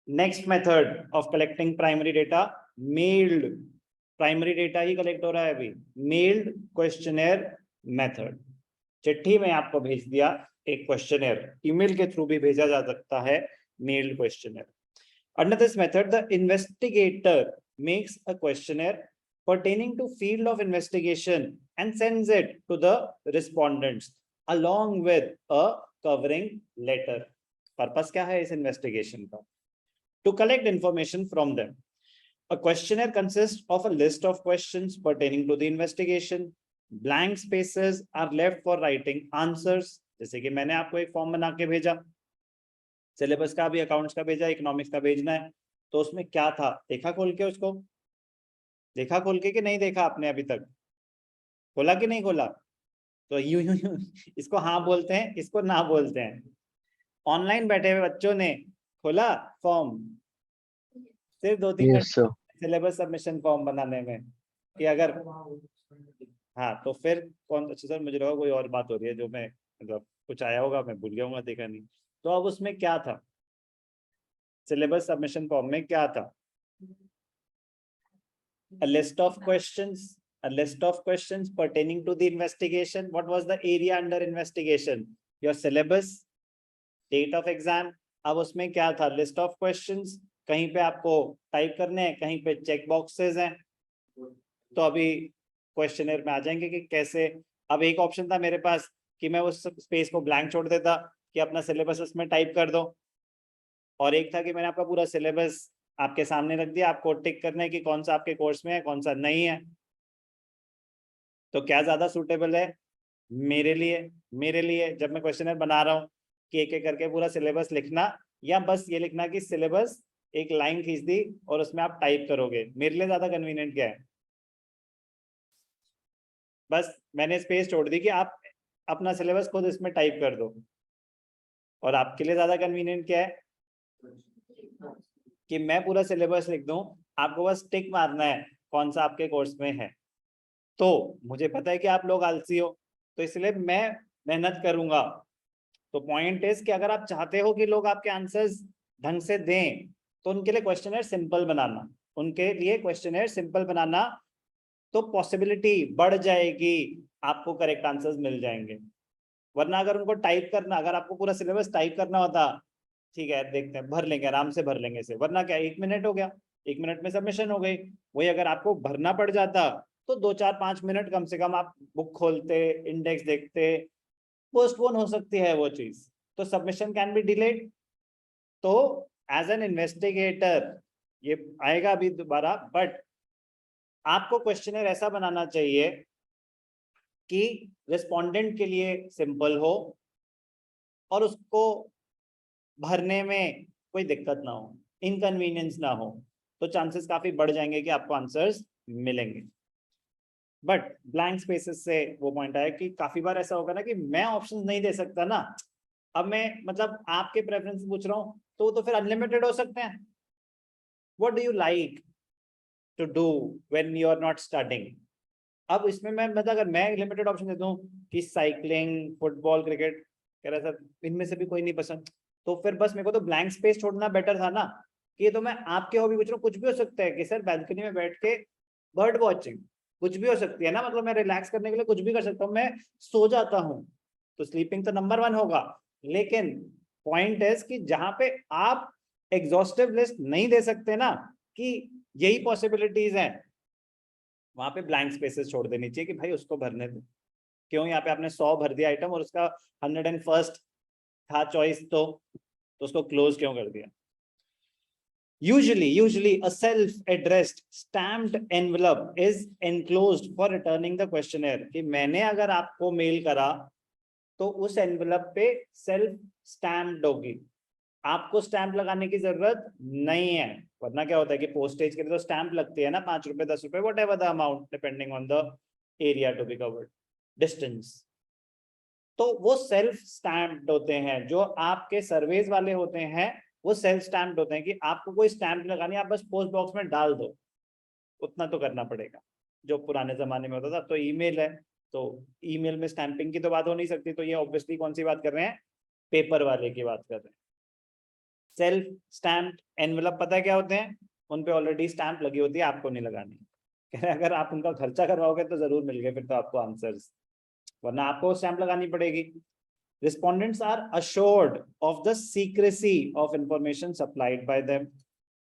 Next method of collecting primary data, meld primary data he collect हो रहा है अभी, मेल्ड क्वेश्चनेयर मेथड। चिट्ठी में आपको भेज दिया एक क्वेश्चनेयर, ईमेल के थ्रू भी भेजा जा सकता है meld questionnaire. Under this method the investigator makes a questionnaire pertaining to field of investigation and sends it to the respondents along with a covering letter. Purpose क्या है इस investigation का? To collect information from them. A questionnaire consists of a list of questions pertaining to the investigation. Blank spaces are left for writing answers. जैसे कि मैंने आपको एक form बना के भेजा, सिलेबस का भी, अकाउंट्स का भेजा, इकोनॉमिक्स का भेजना है, तो उसमें क्या था देखा खोल के, उसको देखा खोल के कि नहीं देखा आपने अभी तक, खोला कि नहीं खोला? तो यूं इसको हाँ बोलते हैं, इसको ना बोलते हैं। ऑनलाइन बैठे हुए बच्चों ने खोला फॉर्म, सिर्फ 2-3 घंटे सिलेबस सबमिशन फॉर्म बनाने में, कि अगर हाँ तो फिर कौन, अच्छा सर मुझे लगा कोई और बात हो रही है जो मैं मतलब कुछ आया होगा मैं भूल गया हूँ, देखा नहीं। तो अब उसमें क्या था, सिलेबस सबमिशन फॉर्म में क्या था? A list of questions pertaining to the investigation. What was the area under investigation? Your syllabus, date of exam. अब उसमें क्या था? List of questions, कहीं पे आपको टाइप करने हैं, कहीं पे चेक बॉक्सेस हैं। तो अभी क्वेश्चनर में आ जाएंगे कि कैसे। अब एक ऑप्शन था मेरे पास कि मैं उस स्पेस को ब्लैंक छोड़ देता कि अपना सिलेबस उसमें टाइप कर दो, और एक था कि मैंने आपका पूरा सिलेबस आपके सामने रख दिया, आपको टिक करना है कि कौन सा आपके कोर्स में है, कौन सा नहीं है। तो क्या ज्यादा सूटेबल है मेरे लिए जब मैं क्वेश्चनर बना रहा हूँ कि एक एक करके पूरा सिलेबस लिखना, या बस ये लिखना कि सिलेबस एक लाइन खींच दी और उसमें आप टाइप करोगे? मेरे लिए ज्यादा कन्वीनियंट क्या है? बस मैंने स्पेस छोड़ दी कि आप अपना सिलेबस खुद इसमें टाइप कर दो। और आपके लिए ज्यादा कन्वीनियंट क्या है कि मैं पूरा सिलेबस लिख दूं, आपको बस टिक मारना है कौन सा आपके कोर्स में है। तो मुझे पता है कि आप लोग आलसी हो, तो इसलिए मैं मेहनत करूंगा। तो पॉइंट इज कि अगर आप चाहते हो कि लोग आपके आंसर्स ढंग से दें, तो उनके लिए क्वेश्चनर सिंपल बनाना, तो पॉसिबिलिटी बढ़ जाएगी, आपको करेक्ट आंसर्स मिल जाएंगे। वरना अगर उनको टाइप करना, अगर आपको पूरा सिलेबस टाइप करना होता, ठीक है देखते हैं भर लेंगे, आराम से भर लेंगे इसे, वरना क्या 1 मिनट हो गया, 1 मिनट में सबमिशन हो गई। वही अगर आपको भरना पड़ जाता तो 2-4-5 मिनट कम से कम आप बुक खोलते, इंडेक्स देखते, पोस्टपोन हो सकती है वो चीज, तो सबमिशन कैन बी डिलेड। तो एज एन इन्वेस्टिगेटर ये आएगा अभी दोबारा, बट आपको क्वेश्चनर ऐसा बनाना चाहिए कि रिस्पोंडेंट के लिए सिंपल हो और उसको भरने में कोई दिक्कत ना हो, इनकन्वीनियंस ना हो, तो चांसेस काफी बढ़ जाएंगे कि आपको आंसर्स मिलेंगे। बट ब्लैंक स्पेसेस से वो पॉइंट आया कि काफी बार ऐसा होगा ना कि मैं ऑप्शंस नहीं दे सकता ना, अब मैं मतलब आपके प्रेफरेंस पूछ रहा हूँ, तो फिर अनलिमिटेड हो सकते हैं। What do you like to do when you are not starting? अब इसमें मैं मतलब अगर मैं लिमिटेड ऑप्शन देता हूँ कि साइकिलिंग, फुटबॉल, क्रिकेट, कह रहा सर इनमें से भी कोई नहीं पसंद, तो फिर बस मेरे को तो ब्लैंक स्पेस छोड़ना बेटर था ना, कि ये तो मैं आपके हॉबी पूछ रहा हूँ, कुछ भी हो सकता है कि सर बैल्कनी में बैठ के बर्ड वॉचिंग, कुछ भी हो सकती है ना, मतलब मैं रिलैक्स करने के लिए कुछ भी कर सकता हूँ, मैं सो जाता हूँ, तो स्लीपिंग तो नंबर 1 होगा। लेकिन पॉइंट है कि जहां पे आप एग्जॉस्टिव लिस्ट नहीं दे सकते ना कि यही पॉसिबिलिटीज हैं, वहां पे ब्लैंक स्पेसेस छोड़ देनी चाहिए कि भाई उसको भरने दो। क्यों यहाँ पे आपने 100 भर दिया आइटम और उसका 101st था चॉइस, तो उसको क्लोज क्यों कर दिया? Usually a self-addressed stamped envelope is enclosed for returning the questionnaire। कि मैंने अगर आपको मेल करा तो उस एनवलप पे सेल्फ स्टैम्प्ड होगी, आपको स्टैंप लगाने की जरूरत नहीं है। वरना क्या होता है कि पोस्टेज के लिए तो स्टैंप लगती है ना, 5 रुपए 10 रुपए, whatever the amount depending on the area to be covered, distance. तो वो सेल्फ स्टैम्प्ड होते हैं, जो आपके सर्वेज वाले होते हैं वो सेल्फ स्टैम्प्ड होते हैं कि आपको कोई स्टैंप लगानी, आप बस पोस्ट बॉक्स में डाल दो, उतना तो करना पड़ेगा। जो पुराने जमाने में होता था, तो ईमेल है तो ईमेल में स्टैंपिंग की तो बात हो नहीं सकती, तो ये ऑब्वियसली कौन सी बात कर रहे हैं, पेपर वाले की बात कर रहे हैं। सेल्फ स्टैम्प एनवेलप पता है क्या होते हैं? उन पे ऑलरेडी स्टैम्प लगी होती है, आपको नहीं लगानी। कह रहे अगर आप उनका खर्चा करवाओगे तो जरूर मिल गए फिर तो आपको आंसर्स, वरना आपको स्टैम्प लगानी पड़ेगी। Respondents are assured of the secrecy of information supplied by them.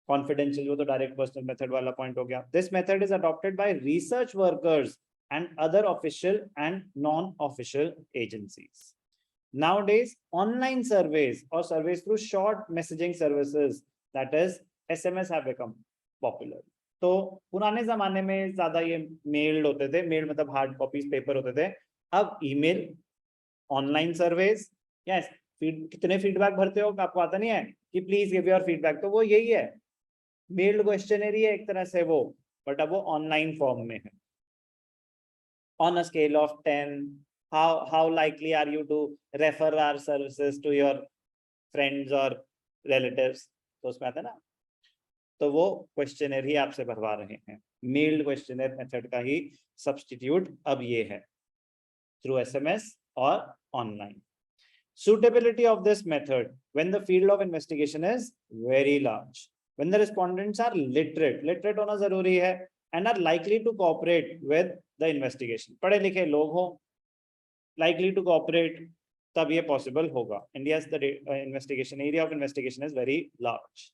Confidential, वो तो direct personal method वाला point हो गया. This method is adopted by research workers and other official and non-official agencies. Nowadays, online surveys or surveys through short messaging services, that is SMS, have become popular. तो पुराने जमाने में ज्यादा ये meld होते थे, मेल मतलब हार्ड कॉपीज पेपर होते थे, अब ईमेल, ऑनलाइन सर्वेज, यस। कितने फीडबैक भरते हो आपको आता नहीं है कि प्लीज गिव योर फीडबैक, तो वो यही है, मेल्ड क्वेश्चनरी है एक तरह से वो, बट अब वो ऑनलाइन फॉर्म में है। On a scale of 10, how likely are you to refer our services to your friends or relatives, तो उसमें आता है ना, तो वो क्वेश्चनरी आपसे भरवा रहे हैं। मेल्ड क्वेश्चनर मेथड का ही सब्स्टिट्यूट अब ये है, through SMS or online. Suitability of this method when the field of investigation is very large, when the respondents are literate होना जरूरी है, and are likely to cooperate with the investigation, पढ़े लिखे लोग हो, likely to cooperate, तब ये possible होगा। India's the investigation area of investigation is very large.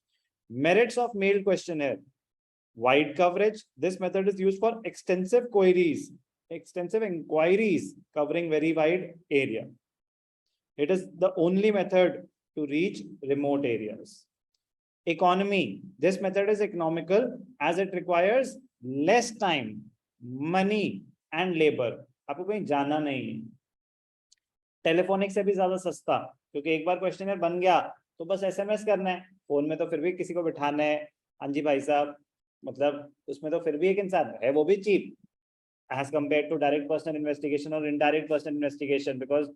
Merits of mailed questionnaire: wide coverage. This method is used for extensive inquiries covering very wide area. It is the only method to reach remote areas. Economy: this method is economical as it requires less time, money and labor. आपको कहीं जाना नहीं है। Telephonic से भी ज्यादा सस्ता, क्योंकि एक बार क्वेश्चनर बन गया तो बस SMS करना है, फोन में तो फिर भी किसी को बिठाना है, हाँ जी भाई साहब, मतलब उसमें तो फिर भी एक इंसान है, वो भी cheap as compared to direct personal investigation or indirect personal investigation, because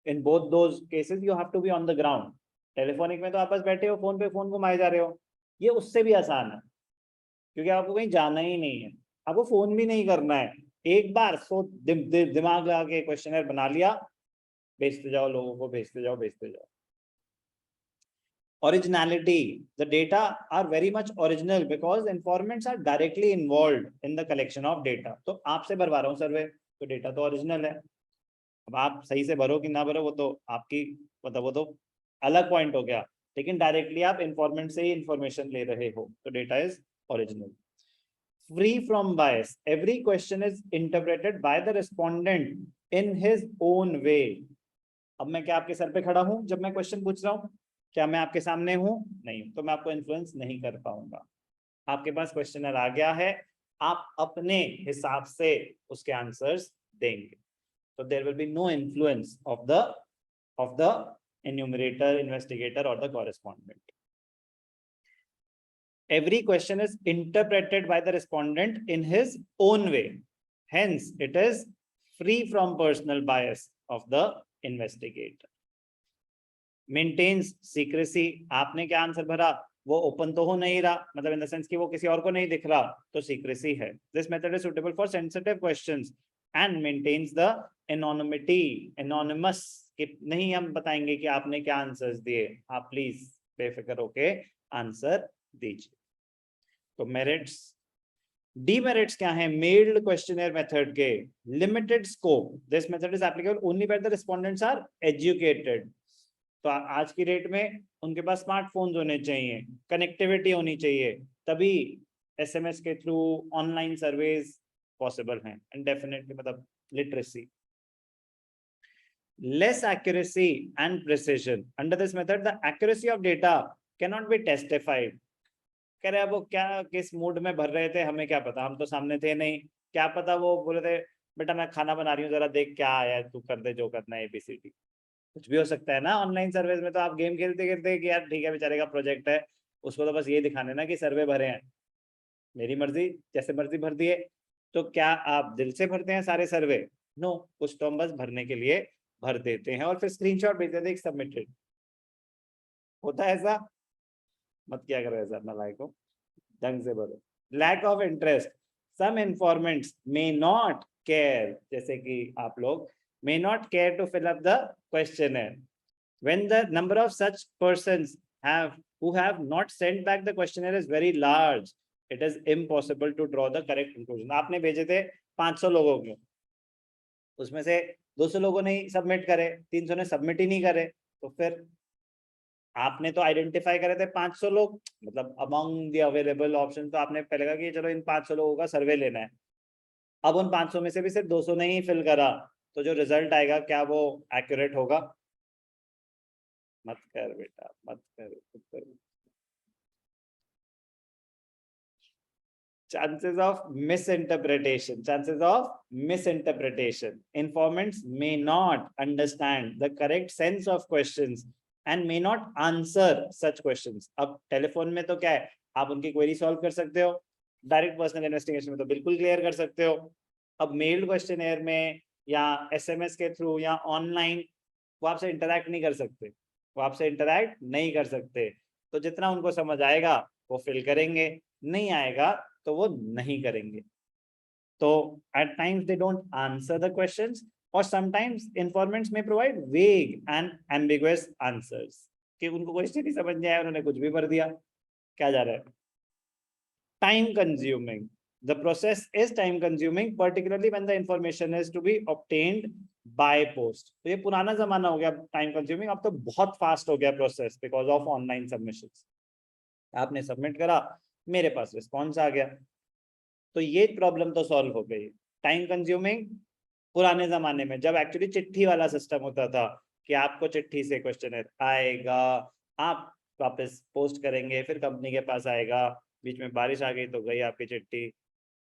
in both those cases you have to be on the ground. Telephonic में तो आप बस बैठे हो, फोन पे फोन घुमाए जा रहे हो, ये उससे भी आसान है, क्योंकि आपको कहीं जाना ही नहीं है, आपको फोन भी नहीं करना है, एक बार दिमाग लगा के क्वेश्चनर बना लिया, भेजते जाओ लोगों को, भेजते जाओ। Originality: the data are very much original because informants are directly involved in the collection of data. तो आपसे भरवा रहा हूँ सर्वे, तो डेटा तो ओरिजिनल है, अब आप सही से भरो कि ना भरो वो तो आपकी, मतलब वो तो अलग पॉइंट हो गया, लेकिन डायरेक्टली आप इंफॉर्मेंट से ही इंफॉर्मेशन ले रहे हो, तो data is original. Free from bias: every question is interpreted by the respondent in his own way. अब मैं क्या आपके सर पे खड़ा हूं जब मैं क्वेश्चन पूछ रहा हूं? क्या मैं आपके सामने हूं? नहीं, तो मैं आपको इन्फ्लुएंस नहीं कर पाऊंगा। आपके पास क्वेश्चनर आ गया है, आप अपने हिसाब से उसके आंसर्स देंगे, तो there will be no influence of the enumerator, investigator or the correspondent. Every question is interpreted by the respondent in his own way, hence it is free from personal bias of the investigator. Maintains secrecy: आपने क्या answer भरा वो open तो हो नहीं रहा, मतलब in the sense कि वो किसी और को नहीं दिख रहा, तो सीक्रेसी है। This method is suitable for sensitive questions and maintains the anonymity, anonymous, कि नहीं हम बताएंगे कि आपने क्या आंसर्स दिए, आप प्लीज बेफिक्र होके आंसर दीजिए। तो मेरिट्स, डीमेरिट्स क्या है मेल्ड क्वेश्चनर मेथड के? Limited scope: this method is applicable only where the respondents are educated. तो आज की डेट में उनके पास स्मार्टफोन्स होने चाहिए, कनेक्टिविटी होनी चाहिए, तभी SMS के थ्रू ऑनलाइन सर्वेज पॉसिबल हैं, एंड डेफिनेटली मतलब literacy. Less accuracy and precision: under this method the accuracy of data can not be testified. कह रहे वो क्या किस मूड में भर रहे थे हमें क्या पता, हम तो सामने थे नहीं, क्या पता वो बोले थे बेटा मैं खाना बना रही हूँ जरा देख क्या आया है, तू कर दे जो करना है ABCD, कुछ भी हो सकता है ना। ऑनलाइन सर्वेज में तो आप गेम खेलते खेलते कि यार ठीक है बेचारे का प्रोजेक्ट है, उसको तो बस ये दिखाने ना कि सर्वे भरे हैं, मेरी मर्जी जैसे मर्जी भर दिए। तो क्या आप दिल से भरते हैं सारे सर्वे? नो, कुछ तो हम बस भरने के लिए भर देते हैं और फिर स्क्रीनशॉट भेज देते हैं सबमिटेड। होता है ऐसा? मत क्या करो ऐसा, अपना लाइक हो ढंग से भरो। Lack of interest: some informants may not care, जैसे कि आप लोग may not care to fill up the questionnaire. When the number of such persons who have not sent back the questionnaire is very large. It is impossible to draw the correct conclusion. आपने भेजे थे 500 लोगों को, उसमें से 200 लोगों ने submit करे, 300 ने सबमिट ही नहीं करे, तो फिर आपने तो आइडेंटिफाई करे थे 500 लोग, मतलब अमंग द अवेलेबल ऑप्शन, तो आपने पहले कहा कि चलो इन 500 लोगों का सर्वे लेना है। अब उन 500 में से भी सिर्फ 200 ने ही फिल करा, तो जो रिजल्ट आएगा क्या वो एक्यूरेट होगा? मत कर बेटा, मत कर। Chances of misinterpretation. Informants may not understand the correct sense of questions and may not answer such questions. अब टेलीफोन में तो क्या है, आप उनकी क्वेरी सॉल्व कर सकते हो, डायरेक्ट पर्सनल इन्वेस्टिगेशन में तो बिल्कुल क्लियर कर सकते हो। अब मेल्ड क्वेश्चनेयर में या एसएमएस के थ्रू या ऑनलाइन वो आपसे इंटरैक्ट नहीं कर सकते, तो जितना उनको समझ आएगा वो फिल करेंगे, नहीं आएगा तो वो नहीं करेंगे। तो at times they don't answer the questions, or sometimes informants may provide vague and ambiguous answers, कि उनको क्वेश्चन नहीं समझ में आया, उन्होंने कुछ भी भर दिया। क्या जा रहा है? Time consuming. The process is time consuming, particularly when the information is to be obtained by post. तो ये पुराना जमाना हो गया टाइम कंज्यूमिंग, अब तो बहुत फास्ट हो गया process because of online submissions. आपने सबमिट करा, मेरे पास रिस्पॉन्स आ गया, तो ये प्रॉब्लम तो सॉल्व हो गई। टाइम कंज्यूमिंग पुराने जमाने में जब एक्चुअली चिट्ठी वाला सिस्टम होता था कि आपको चिट्ठी से क्वेश्चन आएगा, आप वापस पोस्ट करेंगे, फिर कंपनी के पास आएगा, बीच में बारिश आ गई तो गई आपकी चिट्ठी,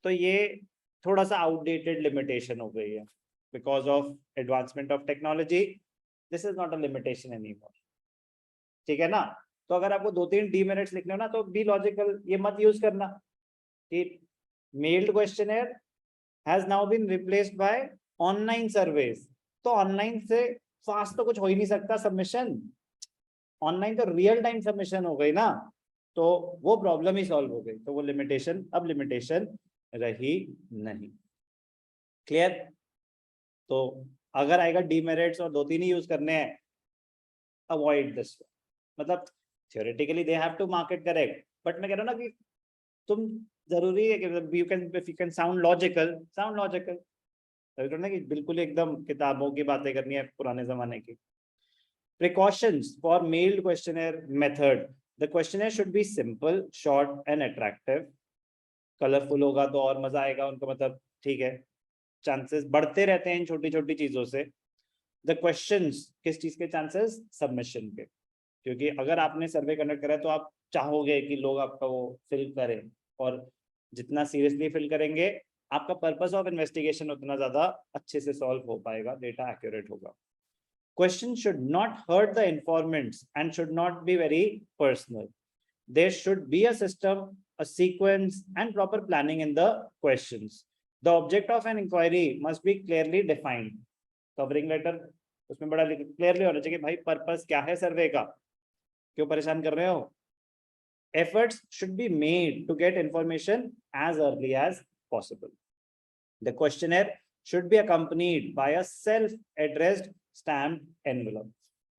तो ये थोड़ा सा आउटडेटेड लिमिटेशन हो गई है because of advancement of technology. This is not a limitation anymore, ठीक है ना? तो अगर आपको 2-3 डीमेरिट्स लिखने हो ना, तो बी लॉजिकल, ये मत यूज करना कि mailed questionnaire has now been replaced by online surveys. तो ऑनलाइन से फास्ट तो कुछ हो ही नहीं सकता सबमिशन, ऑनलाइन तो रियल टाइम सबमिशन हो गई ना, तो वो प्रॉब्लम ही सॉल्व हो गई, तो वो लिमिटेशन अब लिमिटेशन रही नहीं। क्लियर? तो अगर आएगा डीमेरिट्स और 2-3 ही यूज करने हैं, अवॉइड दिस। मतलब theoretically they have to market correct, but मैं कह रहा हूँ ना कि तुम जरूरी है कि you can sound logical, ना कि बिल्कुल एकदम किताबों की बातें करनी है पुराने जमाने की। Precautions for mailed questionnaire method. The questionnaire should be simple, short and attractive. Colourful होगा तो और मजा आएगा उनको, मतलब ठीक है, चांसेस बढ़ते रहते हैं इन छोटी छोटी चीजों से। द क्वेश्चंस किस चीज के चांसेस? सबमिशन के, क्योंकि अगर आपने सर्वे कंडक्ट करा है तो आप चाहोगे कि लोग आपका वो फिल करें, और जितना सीरियसली फिल करेंगे आपका पर्पस ऑफ इन्वेस्टिगेशन उतना ज्यादा अच्छे से सॉल्व हो पाएगा, डेटा एक्यूरेट होगा। Question should not hurt the informants and should not be very personal. There should be a system, a sequence and proper planning in the questions. The object of an inquiry must be clearly defined. Covering letter उसमें बड़ा clearly होना चाहिए भाई purpose क्या है सर्वे का, क्यों परेशान कर रहे हो। Efforts should be made to get information as early as possible. The questionnaire should be accompanied by a self-addressed stamped envelope.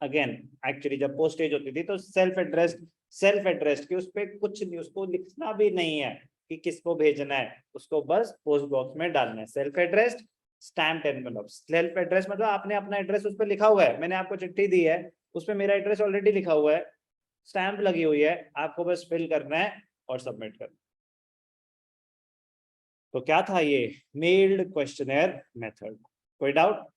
Again, actually जब postage होती थी तो self-addressed कि उस पे कुछ नहीं, उसको लिखना भी नहीं है कि किसको भेजना है, उसको बस पोस्ट बॉक्स में डालना है। self-addressed stamped envelope. self-addressed मतलब आपने अपना एड्रेस उस पर लिखा हुआ है, मैंने आपको चिट्ठी दी है, उस पर मेरा एड्रेस ऑलरेडी लिखा हुआ है, स्टैंप लगी हुई है, आपको बस फिल करना है और सबमिट करना। तो क्या था ये मेल्ड क्वेश्चनेयर मेथड? कोई डाउट?